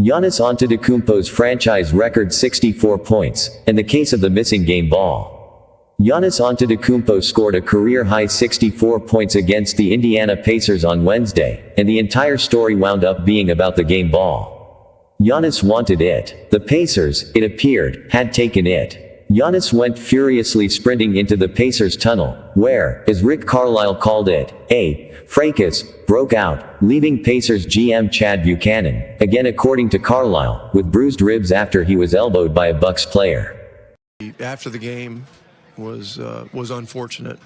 Giannis Antetokounmpo's franchise record 64 points, and the case of the missing game ball. Giannis Antetokounmpo scored a career-high 64 points against the Indiana Pacers on Wednesday, and the entire story wound up being about the game ball. Giannis wanted it. The Pacers, it appeared, had taken it. Giannis went furiously sprinting into the Pacers' tunnel, where, as Rick Carlisle called it, a fracas broke out, leaving Pacers GM Chad Buchanan, again according to Carlisle, with bruised ribs after he was elbowed by a Bucks player. After the game was unfortunate.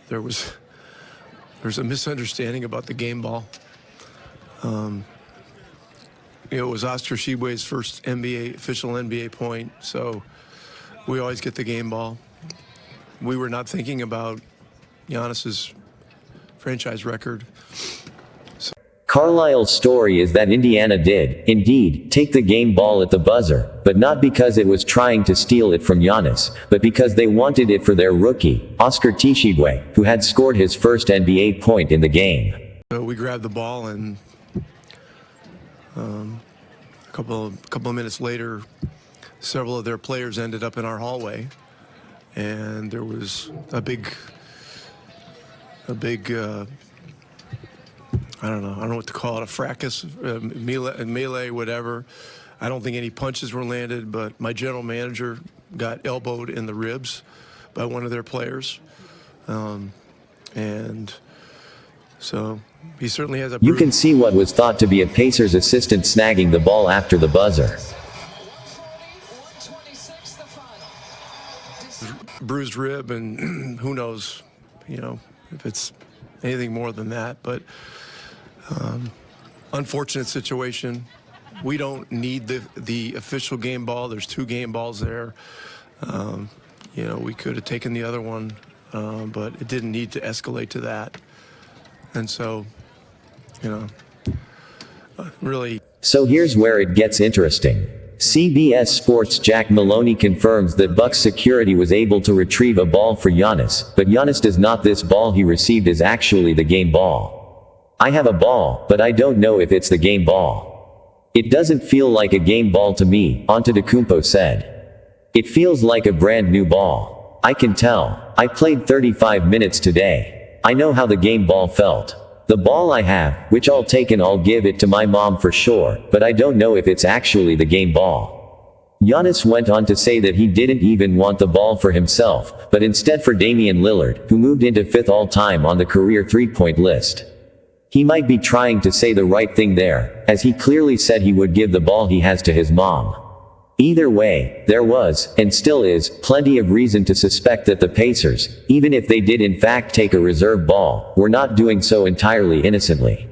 There was a misunderstanding about the game ball. It was Oscar Tshiebwe's first official NBA point, so we always get the game ball. We were not thinking about Giannis's franchise record. Carlisle's story is that Indiana did, indeed, take the game ball at the buzzer, but not because it was trying to steal it from Giannis, but because they wanted it for their rookie, Oscar Tshiebwe, who had scored his first NBA point in the game. So we grabbed the ball, and a couple of minutes later, several of their players ended up in our hallway, and there was a big I don't know what to call it, a fracas, melee, whatever. I don't think any punches were landed, but my general manager got elbowed in the ribs by one of their players. And so he certainly has a... You can see what was thought to be a Pacers assistant snagging the ball after the buzzer. Bruised rib, and who knows, if it's anything more than that, but unfortunate situation. We don't need the official game ball. There's 2 game balls there. We could have taken the other one, but it didn't need to escalate to that. And so, really. So here's where it gets interesting. CBS Sports' Jack Maloney confirms that Bucks security was able to retrieve a ball for Giannis, but Giannis does not. This ball he received is actually the game ball. I have a ball, but I don't know if it's the game ball. It doesn't feel like a game ball to me, Antetokounmpo said. It feels like a brand new ball. I can tell. I played 35 minutes today. I know how the game ball felt. The ball I have, which I'll take and I'll give it to my mom for sure, but I don't know if it's actually the game ball. Giannis went on to say that he didn't even want the ball for himself, but instead for Damian Lillard, who moved into 5th all-time on the career three-point list. He might be trying to say the right thing there, as he clearly said he would give the ball he has to his mom. Either way, there was, and still is, plenty of reason to suspect that the Pacers, even if they did in fact take a reserve ball, were not doing so entirely innocently.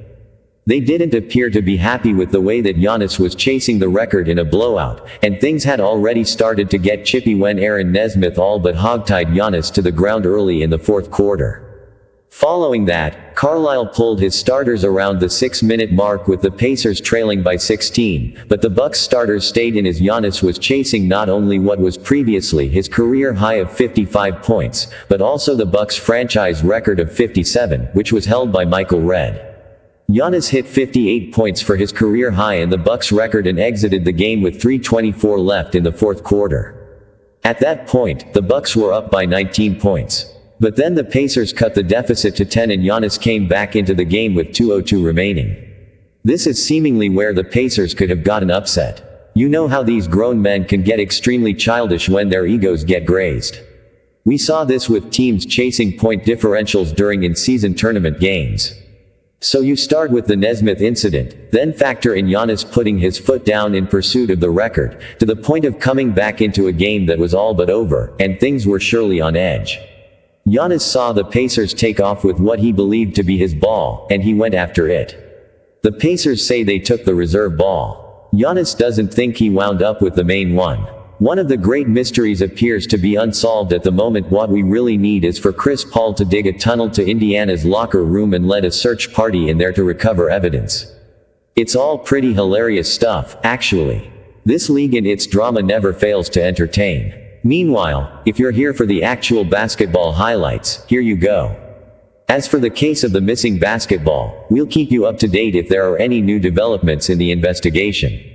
They didn't appear to be happy with the way that Giannis was chasing the record in a blowout, and things had already started to get chippy when Aaron Nesmith all but hogtied Giannis to the ground early in the 4th quarter. Following that, Carlisle pulled his starters around the 6-minute mark with the Pacers trailing by 16, but the Bucks starters stayed in as Giannis was chasing not only what was previously his career high of 55 points, but also the Bucks franchise record of 57, which was held by Michael Redd. Giannis hit 58 points for his career high and the Bucks record and exited the game with 3:24 left in the 4th quarter. At that point, the Bucks were up by 19 points. But then the Pacers cut the deficit to 10 and Giannis came back into the game with 2:02 remaining. This is seemingly where the Pacers could have gotten upset. You know how these grown men can get extremely childish when their egos get grazed. We saw this with teams chasing point differentials during in-season tournament games. So you start with the Nesmith incident, then factor in Giannis putting his foot down in pursuit of the record, to the point of coming back into a game that was all but over, and things were surely on edge. Giannis saw the Pacers take off with what he believed to be his ball, and he went after it. The Pacers say they took the reserve ball. Giannis doesn't think he wound up with the main one. One of the great mysteries appears to be unsolved at the moment. What we really need is for Chris Paul to dig a tunnel to Indiana's locker room and let a search party in there to recover evidence. It's all pretty hilarious stuff, actually. This league and its drama never fails to entertain. Meanwhile, if you're here for the actual basketball highlights, here you go. As for the case of the missing basketball, we'll keep you up to date if there are any new developments in the investigation.